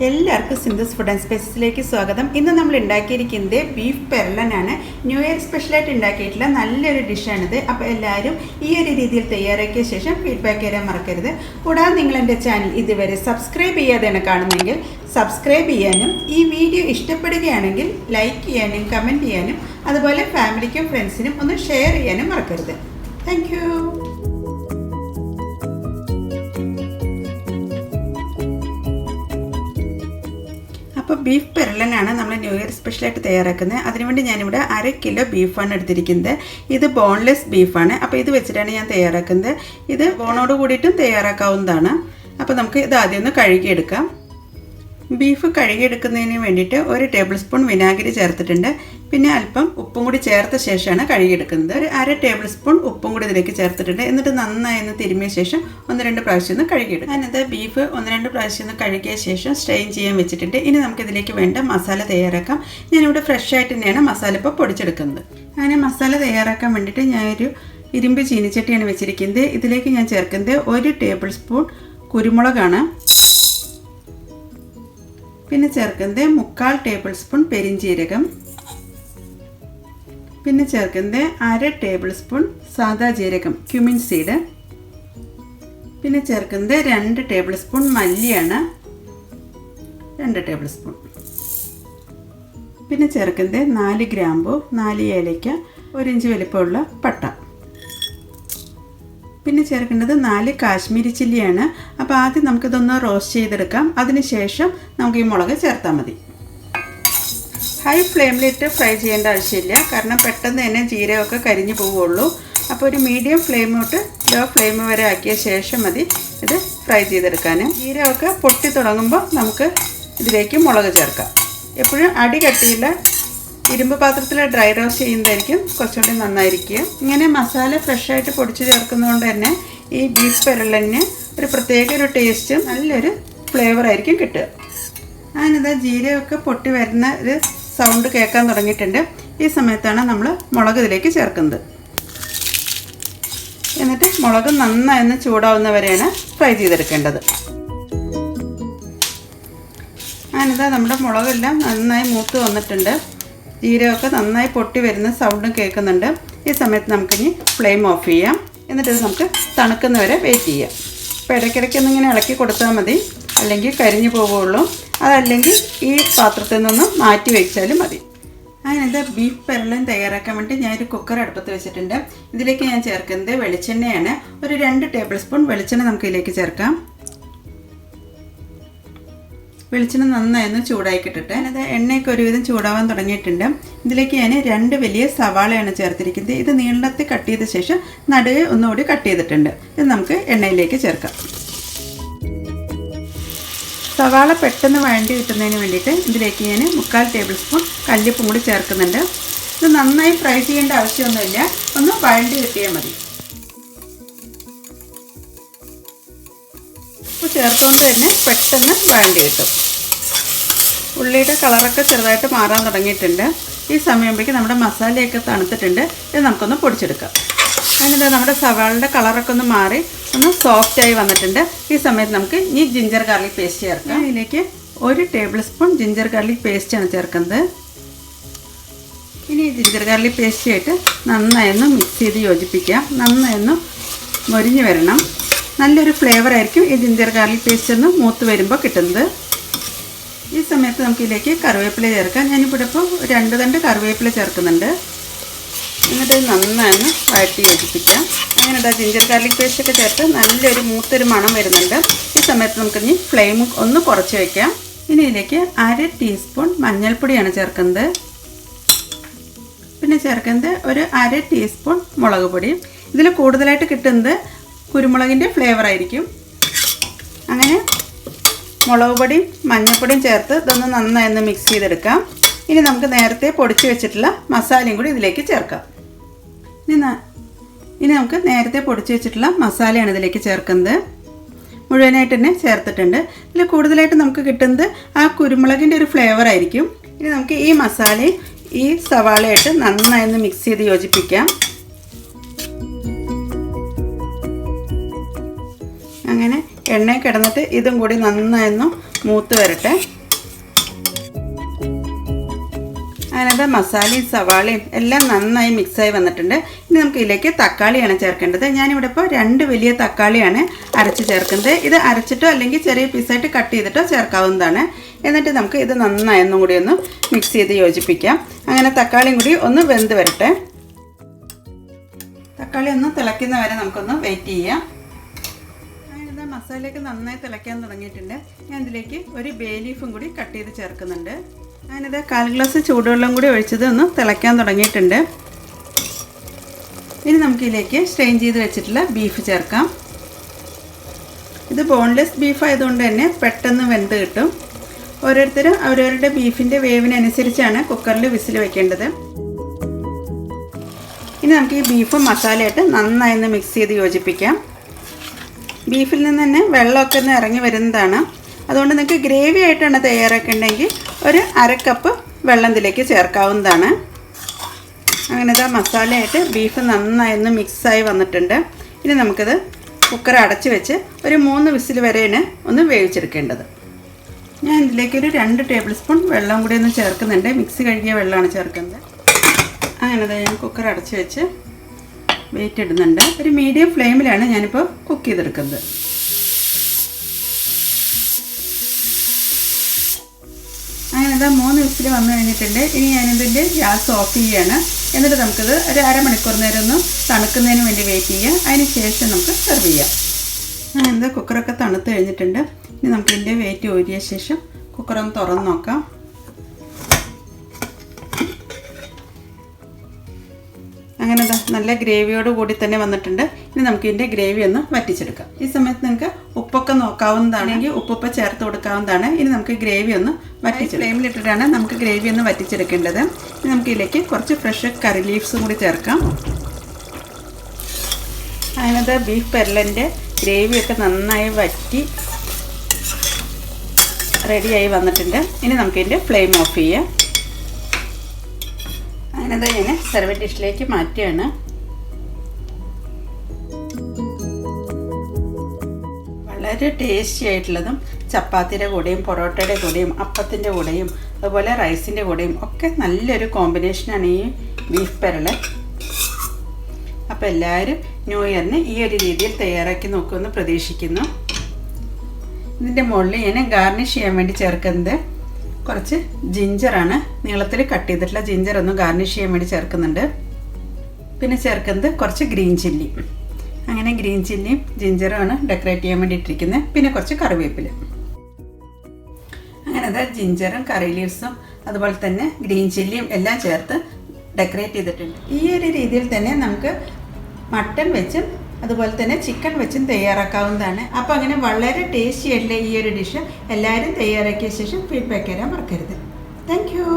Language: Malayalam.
എല്ലാവർക്കും സിന്ധൂസ് ഫുഡ് ആൻഡ് സ്പൈസസിലേക്ക് സ്വാഗതം. ഇന്ന് നമ്മൾ ഉണ്ടാക്കിയിരിക്കുന്നത് ബീഫ് പെരളനാണ്. ന്യൂ ഇയർ സ്പെഷ്യലായിട്ട് ഉണ്ടാക്കിയിട്ടുള്ള നല്ലൊരു ഡിഷാണിത്. അപ്പോൾ എല്ലാവരും ഈ ഒരു രീതിയിൽ തയ്യാറാക്കിയ ശേഷം ഫീഡ്ബാക്ക് തരാൻ മറക്കരുത്. കൂടാതെ നിങ്ങൾ എൻ്റെ ചാനൽ ഇതുവരെ സബ്സ്ക്രൈബ് ചെയ്യാതെയാണ് കാണുന്നതെങ്കിൽ സബ്സ്ക്രൈബ് ചെയ്യാനും ഈ വീഡിയോ ഇഷ്ടപ്പെടുകയാണെങ്കിൽ ലൈക്ക് ചെയ്യാനും കമൻറ്റ് ചെയ്യാനും അതുപോലെ ഫാമിലിക്കും ഫ്രണ്ട്സിനും ഒന്ന് ഷെയർ ചെയ്യാനും മറക്കരുത്. Thank you. അപ്പോൾ ബീഫ് പെരളനാണ് നമ്മൾ ന്യൂ ഇയർ സ്പെഷ്യലായിട്ട് തയ്യാറാക്കുന്നത്. അതിനുവേണ്ടി ഞാനിവിടെ 1/2 കിലോ ബീഫാണ് എടുത്തിരിക്കുന്നത്. ഇത് ബോൺലെസ് ബീഫാണ്. അപ്പോൾ ഇത് വെച്ചിട്ടാണ് ഞാൻ തയ്യാറാക്കുന്നത്. ഇത് ബോണോട് കൂടിയിട്ടും തയ്യാറാക്കാവുന്നതാണ്. അപ്പോൾ നമുക്ക് ഇത് ആദ്യം ഒന്ന് കഴുകിയെടുക്കാം. ബീഫ് കഴുകിയെടുക്കുന്നതിന് വേണ്ടിയിട്ട് 1 ടേബിൾ സ്പൂൺ വിനാഗിരി ചേർത്തിട്ടുണ്ട്. പിന്നെ അല്പം ഉപ്പും കൂടി ചേർത്ത ശേഷമാണ് കഴുകിയെടുക്കുന്നത്. ഒരു 1/2 ടേബിൾ സ്പൂൺ ഉപ്പും കൂടി ഇതിലേക്ക് ചേർത്തിട്ടുണ്ട്. എന്നിട്ട് നന്നായി ഒന്ന് തിരുമിയ ശേഷം 1-2 പ്രാവശ്യം ഒന്ന് കഴുകിയെടുക്കും. ഞാനിത് ബീഫ് 1-2 പ്രാവശ്യം ഒന്ന് കഴുകിയ ശേഷം സ്ട്രെയിൻ ചെയ്യാൻ വെച്ചിട്ടുണ്ട്. ഇനി നമുക്കിതിലേക്ക് വേണ്ട മസാല തയ്യാറാക്കാം. ഞാനിവിടെ ഫ്രഷ് ആയിട്ട് തന്നെയാണ് മസാല ഇപ്പോൾ പൊടിച്ചെടുക്കുന്നത്. അങ്ങനെ മസാല തയ്യാറാക്കാൻ വേണ്ടിയിട്ട് ഞാനൊരു ഇരുമ്പ് ചീനിച്ചട്ടിയാണ് വെച്ചിരിക്കുന്നത്. ഇതിലേക്ക് ഞാൻ ചേർക്കുന്നത് 1 ടേബിൾ സ്പൂൺ കുരുമുളകാണ്. പിന്നെ ചേർക്കുന്നത് 1/4 ടേബിൾ സ്പൂൺ പെരിഞ്ജീരകം. പിന്നെ ചേർക്കുന്നത് 1/2 ടേബിൾ സ്പൂൺ സാദാ ജീരകം ക്യുമിൻ സീഡ്. പിന്നെ ചേർക്കുന്നത് 2 ടേബിൾ സ്പൂൺ മല്ലിയാണ്, 2 ടേബിൾ സ്പൂൺ. പിന്നെ ചേർക്കുന്നത് 4 ഗ്രാമ്പു, 4 ഏലയ്ക്ക, 1 ഇഞ്ച് വലിപ്പമുള്ള പട്ട. പിന്നെ ചേർക്കേണ്ടത് 4 കാശ്മീരി ചില്ലിയാണ്. അപ്പോൾ ആദ്യം നമുക്കിതൊന്ന് റോസ്റ്റ് ചെയ്തെടുക്കാം. അതിനുശേഷം നമുക്ക് ഈ മുളക് ചേർത്താൽ മതി. ഹൈ ഫ്ലെയിമിലിട്ട് ഫ്രൈ ചെയ്യേണ്ട ആവശ്യമില്ല, കാരണം പെട്ടെന്ന് തന്നെ ജീരകമൊക്കെ കരിഞ്ഞു പോവുള്ളൂ. അപ്പോൾ ഒരു മീഡിയം ഫ്ലെയിം തൊട്ട് ലോ ഫ്ലെയിം വരെ ആക്കിയ ശേഷം മതി ഇത് ഫ്രൈ ചെയ്തെടുക്കാൻ. ജീരകമൊക്കെ പൊട്ടി തുടങ്ങുമ്പോൾ നമുക്ക് ഇതിലേക്ക് മുളക് ചേർക്കാം. എപ്പോഴും അടി കട്ടിയുള്ള ഇരുമ്പ് പാത്രത്തിൽ ഡ്രൈ റോസ്റ്റ് ചെയ്യുന്നതായിരിക്കും കുറച്ചുകൂടി നന്നായിരിക്കുക. ഇങ്ങനെ മസാല ഫ്രഷായിട്ട് പൊടിച്ച് ചേർക്കുന്നതുകൊണ്ട് തന്നെ ഈ ബീഫ് പെരളന് ഒരു പ്രത്യേക ഒരു ടേസ്റ്റും നല്ലൊരു ഫ്ലേവറായിരിക്കും കിട്ടുക. ഞാനിത് ജീരകമൊക്കെ പൊട്ടി വരുന്ന ഒരു സൗണ്ട് കേൾക്കാൻ തുടങ്ങിയിട്ടുണ്ട്. ഈ സമയത്താണ് നമ്മൾ മുളക് ഇതിലേക്ക് ചേർക്കുന്നത്. എന്നിട്ട് മുളക് നന്നായി ചൂടാവുന്നവരെയാണ് ഫ്രൈ ചെയ്തെടുക്കേണ്ടത്. ഞാനിതാ നമ്മുടെ മുളകെല്ലാം നന്നായി മൂത്ത് വന്നിട്ടുണ്ട്. ജീരകമൊക്കെ നന്നായി പൊട്ടി വരുന്ന സൗണ്ടും കേൾക്കുന്നുണ്ട്. ഈ സമയത്ത് നമുക്കിനി ഫ്ലെയിം ഓഫ് ചെയ്യാം. എന്നിട്ട് ഇത് നമുക്ക് തണുക്കുന്നവരെ വെയിറ്റ് ചെയ്യാം. അപ്പോൾ ഇടയ്ക്കിടയ്ക്കൊന്നിങ്ങനെ ഇളക്കി കൊടുത്താൽ മതി, അല്ലെങ്കിൽ കരിഞ്ഞു പോവുകയുള്ളൂ. അതല്ലെങ്കിൽ ഈ പാത്രത്തിൽ നിന്നും മാറ്റി വെച്ചാലും മതി. ഞാനിത് ബീഫ് പെരളൻ തയ്യാറാക്കാൻ വേണ്ടി ഞാനൊരു കുക്കർ അടുപ്പത്ത് വെച്ചിട്ടുണ്ട്. ഇതിലേക്ക് ഞാൻ ചേർക്കുന്നത് വെളിച്ചെണ്ണയാണ്. ഒരു 2 ടേബിൾ സ്പൂൺ വെളിച്ചെണ്ണ നമുക്ക് ഇതിലേക്ക് ചേർക്കാം. വെളിച്ചെണ്ണ നന്നായി ചൂടാക്കി ഇട്ടിട്ട് അത് എണ്ണയൊക്കെ ഒരുവിധം ചൂടാവാൻ തുടങ്ങിയിട്ടുണ്ട്. ഇതിലേക്ക് ഞാൻ 2 വലിയ സവാളയാണ് ചേർത്തിരിക്കുന്നത്. ഇത് നീളത്തിൽ കട്ട് ചെയ്ത ശേഷം നടുവെ ഒന്നുകൂടി കട്ട് ചെയ്തിട്ടുണ്ട്. ഇത് നമുക്ക് എണ്ണയിലേക്ക് ചേർക്കാം. സവാള പെട്ടെന്ന് വഴണ്ടി കിട്ടുന്നതിന് വേണ്ടിയിട്ട് ഇതിലേക്ക് ഞാൻ 1/4 ടേബിൾ സ്പൂൺ കല്ലുപ്പും കൂടി ചേർക്കുന്നുണ്ട്. ഇത് നന്നായി ഫ്രൈ ചെയ്യേണ്ട ആവശ്യമൊന്നുമില്ല, ഒന്ന് വഴണ്ടി കിട്ടിയാൽ മതി. ഉപ്പ് ചേർത്തുകൊണ്ട് തന്നെ പെട്ടെന്ന് വഴണ്ടി കിട്ടും. ഉള്ളിയുടെ കളറൊക്കെ ചെറുതായിട്ട് മാറാൻ തുടങ്ങിയിട്ടുണ്ട്. ഈ സമയമ്പോഴേക്കും നമ്മുടെ മസാലയൊക്കെ തണുത്തിട്ടുണ്ട്. ഇത് നമുക്കൊന്ന് പൊടിച്ചെടുക്കാം. അതിനിത് നമ്മുടെ സവാളയുടെ കളറൊക്കെ ഒന്ന് മാറി ഒന്ന് സോഫ്റ്റായി വന്നിട്ടുണ്ട്. ഈ സമയത്ത് നമുക്ക് ഈ ജിഞ്ചർ ഗാർലിക് പേസ്റ്റ് ചേർക്കാം. ഇതിലേക്ക് 1 ടേബിൾ സ്പൂൺ ജിഞ്ചർ ഗാർലിക് പേസ്റ്റാണ് ചേർക്കുന്നത്. ഇനി ജിഞ്ചർ ഗാർലിക് പേസ്റ്റായിട്ട് നന്നായി മിക്സ് ചെയ്ത് യോജിപ്പിക്കാം. നന്നായി മൊരിഞ്ഞ് വരണം. നല്ലൊരു ഫ്ലേവർ ആയിരിക്കും ഈ ജിഞ്ചർ ഗാർലിക് പേസ്റ്റ് ഒന്ന് മൂത്ത് വരുമ്പോൾ കിട്ടുന്നത്. ഈ സമയത്ത് നമുക്കിതിലേക്ക് കറിവേപ്പില ചേർക്കാം. ഞാനിവിടെ ഇപ്പോൾ 2 തണ്ട് കറിവേപ്പില ചേർക്കുന്നുണ്ട്. എന്നിട്ട് നന്നായി വഴറ്റി യോജിപ്പിക്കാം. അങ്ങനെ ജിഞ്ചർ ഗാർലിക് പേസ്റ്റൊക്കെ ചേർത്ത് നല്ലൊരു മൂത്തൊരു മണം വരുന്നുണ്ട്. ഈ സമയത്ത് നമുക്കിനി ഫ്ലെയിം ഒന്ന് കുറച്ച് വയ്ക്കാം. ഇനി ഇതിലേക്ക് 1/2 ടീസ്പൂൺ മഞ്ഞൾപ്പൊടിയാണ് ചേർക്കുന്നത്. പിന്നെ ചേർക്കുന്നത് ഒരു 1/2 ടീസ്പൂൺ മുളക് പൊടി. ഇതിൽ കൂടുതലായിട്ട് കിട്ടുന്നത് കുരുമുളകിൻ്റെ ഫ്ലേവർ ആയിരിക്കും. അങ്ങനെ മുളക് പൊടിയും മഞ്ഞൾപ്പൊടിയും ചേർത്ത് ഇതൊന്ന് നന്നായി മിക്സ് ചെയ്തെടുക്കാം. ഇനി നമുക്ക് നേരത്തെ പൊടിച്ച് വെച്ചിട്ടുള്ള മസാലയും കൂടി ഇതിലേക്ക് ചേർക്കാം. ഇനി നമുക്ക് നേരത്തെ പൊടിച്ച് വെച്ചിട്ടുള്ള മസാലയാണ് ഇതിലേക്ക് ചേർക്കുന്നത്. മുഴുവനായിട്ട് തന്നെ ചേർത്തിട്ടുണ്ട്. ഇതിൽ കൂടുതലായിട്ട് നമുക്ക് കിട്ടുന്നത് ആ കുരുമുളകിൻ്റെ ഒരു ഫ്ലേവർ ആയിരിക്കും. ഇനി നമുക്ക് ഈ മസാലയും ഈ സവാളയായിട്ട് നന്നായി മിക്സ് ചെയ്ത് യോജിപ്പിക്കാം. അങ്ങനെ എണ്ണയിൽ കിടന്നിട്ട് ഇതും കൂടി നന്നായി മൂത്ത് വരട്ടെ. അതിനകത്ത് മസാലയും സവാളയും എല്ലാം നന്നായി മിക്സായി വന്നിട്ടുണ്ട്. ഇനി നമുക്ക് ഇതിലേക്ക് തക്കാളിയാണ് ചേർക്കേണ്ടത്. ഞാനിവിടെ ഇപ്പോൾ 2 വലിയ തക്കാളിയാണ് അരച്ച് ചേർക്കുന്നത്. ഇത് അരച്ചിട്ടോ അല്ലെങ്കിൽ ചെറിയ പീസായിട്ട് കട്ട് ചെയ്തിട്ടോ ചേർക്കാവുന്നതാണ്. എന്നിട്ട് നമുക്ക് ഇത് നന്നായി ഒന്നും കൂടി ഒന്ന് മിക്സ് ചെയ്ത് യോജിപ്പിക്കാം. അങ്ങനെ തക്കാളിയും കൂടി ഒന്ന് വെന്ത് വരട്ടെ. തക്കാളി ഒന്ന് തിളയ്ക്കുന്ന വരെ നമുക്കൊന്ന് വെയിറ്റ് ചെയ്യാം. അങ്ങനെ മസാലയൊക്കെ നന്നായി തിളയ്ക്കാൻ തുടങ്ങിയിട്ടുണ്ട്. ഞാൻ ഇതിലേക്ക് ഒരു ബേ ലീഫും കൂടി കട്ട് ചെയ്ത് ചേർക്കുന്നുണ്ട്. ഞാനിത് 1/4 ഗ്ലാസ് ചൂടുവെള്ളം കൂടി ഒഴിച്ചത് ഒന്ന് തിളയ്ക്കാൻ തുടങ്ങിയിട്ടുണ്ട്. ഇനി നമുക്കിതിലേക്ക് സ്ട്രെയിൻ ചെയ്ത് വെച്ചിട്ടുള്ള ബീഫ് ചേർക്കാം. ഇത് ബോൺലെസ് ബീഫ് ആയതുകൊണ്ട് തന്നെ പെട്ടെന്ന് വെന്ത് കിട്ടും. ഓരോരുത്തരും അവരവരുടെ ബീഫിൻ്റെ വേവിനനുസരിച്ചാണ് കുക്കറിൽ വിസിൽ വെക്കേണ്ടത്. ഇനി നമുക്ക് ഈ ബീഫും മസാലയായിട്ട് നന്നായി ഒന്ന് മിക്സ് ചെയ്ത് യോജിപ്പിക്കാം. ബീഫിൽ നിന്ന് തന്നെ വെള്ളമൊക്കെ ഒന്ന് ഇറങ്ങി വരുന്നതാണ്. അതുകൊണ്ട് നിങ്ങൾക്ക് ഗ്രേവി ആയിട്ടാണ് തയ്യാറാക്കേണ്ടതെങ്കിൽ ഒരു 1/2 കപ്പ് വെള്ളം ഇതിലേക്ക് ചേർക്കാവുന്നതാണ്. അങ്ങനെ ഇതാ മസാലയായിട്ട് ബീഫ് നന്നായി ഒന്ന് മിക്സായി വന്നിട്ടുണ്ട്. ഇനി നമുക്കിത് കുക്കർ അടച്ച് വെച്ച് ഒരു 3 വിസിൽ വരെയാണ് ഒന്ന് വേവിച്ചെടുക്കേണ്ടത്. ഞാൻ ഇതിലേക്ക് ഒരു 2 ടേബിൾ സ്പൂൺ വെള്ളം കൂടി ഒന്ന് ചേർക്കുന്നുണ്ട്. മിക്സി കഴുകിയ വെള്ളമാണ് ചേർക്കുന്നത്. അങ്ങനെ ഞാൻ കുക്കർ അടച്ച് വെച്ച് വെയിറ്റ് ഇടുന്നുണ്ട്. ഒരു മീഡിയം ഫ്ലെയിമിലാണ് ഞാനിപ്പോൾ കുക്ക് ചെയ്തെടുക്കുന്നത്. അങ്ങനെ ഇതാ 3 വിസിൽ വന്നു കഴിഞ്ഞിട്ടുണ്ട്. ഇനി ഞാനിതിൻ്റെ ഗ്യാസ് ഓഫ് ചെയ്യുകയാണ്. എന്നിട്ട് നമുക്കിത് ഒരു 1/2 മണിക്കൂർ നേരം ഒന്ന് തണുക്കുന്നതിന് വേണ്ടി വെയിറ്റ് ചെയ്യാം. അതിന് ശേഷം നമുക്ക് സെർവ് ചെയ്യാം. അങ്ങനെ കുക്കറൊക്കെ തണുത്ത് കഴിഞ്ഞിട്ടുണ്ട്. ഇനി നമുക്കിതിൻ്റെ വെയിറ്റ് ഊരിയ ശേഷം കുക്കറൊന്ന് തുറന്ന് നോക്കാം. അങ്ങനെ നല്ല ഗ്രേവിയോട് കൂടി തന്നെ വന്നിട്ടുണ്ട്. ഇനി നമുക്ക് ഇതിൻ്റെ ഗ്രേവി ഒന്ന് വറ്റിച്ചെടുക്കാം. ഈ സമയത്ത് നിങ്ങൾക്ക് ഉപ്പൊക്കെ നോക്കാവുന്നതാണെങ്കിൽ ഉപ്പൊക്കെ ചേർത്ത് കൊടുക്കാവുന്നതാണ്. ഇനി നമുക്ക് ഗ്രേവി ഒന്ന് ഫ്ലെയിമിലിട്ടിട്ടാണ് നമുക്ക് ഗ്രേവി ഒന്ന് വറ്റിച്ചെടുക്കേണ്ടത്. ഇനി നമുക്ക് ഇതിലേക്ക് കുറച്ച് ഫ്രഷ് കറി ലീവ്സും കൂടി ചേർക്കാം. അങ്ങനെ ബീഫ് പെരളൻ്റെ ഗ്രേവിയൊക്കെ നന്നായി വറ്റി റെഡിയായി വന്നിട്ടുണ്ട്. ഇനി നമുക്കിതിൻ്റെ ഫ്ലെയിം ഓഫ് ചെയ്യാം. അങ്ങനെ ഞാൻ സെർവ് ഡിഷിലേക്ക് മാറ്റുകയാണ്. വളരെ ടേസ്റ്റി ആയിട്ടുള്ളതും ചപ്പാത്തിയുടെ കൂടെയും പൊറോട്ടയുടെ കൂടെയും അപ്പത്തിൻ്റെ കൂടെയും അതുപോലെ റൈസിൻ്റെ കൂടെയും ഒക്കെ നല്ലൊരു കോമ്പിനേഷനാണ് ഈ ബീഫ് പെരളൻ. അപ്പോൾ എല്ലാവരും ന്യൂ ഇയറിന് ഈ ഒരു രീതിയിൽ തയ്യാറാക്കി നോക്കുമെന്ന് പ്രതീക്ഷിക്കുന്നു. ഇതിൻ്റെ മുകളിൽ ഞാൻ ഗാർണിഷ് ചെയ്യാൻ വേണ്ടി ചേർക്കുന്നത് കുറച്ച് ജിഞ്ചറാണ്. നീളത്തിൽ കട്ട് ചെയ്തിട്ടുള്ള ജിഞ്ചർ ഒന്ന് ഗാർണിഷ് ചെയ്യാൻ വേണ്ടി ചേർക്കുന്നുണ്ട്. പിന്നെ ചേർക്കുന്നത് കുറച്ച് ഗ്രീൻ ചില്ലി. അങ്ങനെ ഗ്രീൻ ചില്ലിയും ജിഞ്ചറുമാണ് ഡെക്കറേറ്റ് ചെയ്യാൻ വേണ്ടി ഇട്ടിരിക്കുന്നത്. പിന്നെ കുറച്ച് കറിവേപ്പില. അങ്ങനെ അത് ജിഞ്ചറും കറി ലീവ്സും അതുപോലെ തന്നെ ഗ്രീൻ ചില്ലിയും എല്ലാം ചേർത്ത് ഡെക്കറേറ്റ് ചെയ്തിട്ടുണ്ട്. ഈ ഒരു രീതിയിൽ തന്നെ നമുക്ക് മട്ടൺ വെച്ചും അതുപോലെ തന്നെ ചിക്കൻ വെച്ചും തയ്യാറാക്കാവുന്നതാണ്. അപ്പോൾ അങ്ങനെ വളരെ ടേസ്റ്റി ആയിട്ടുള്ള ഈ ഒരു ഡിഷ് എല്ലാവരും തയ്യാറാക്കിയ ശേഷം ഫീഡ്ബാക്ക് തരാൻ മറക്കരുത്. Thank you.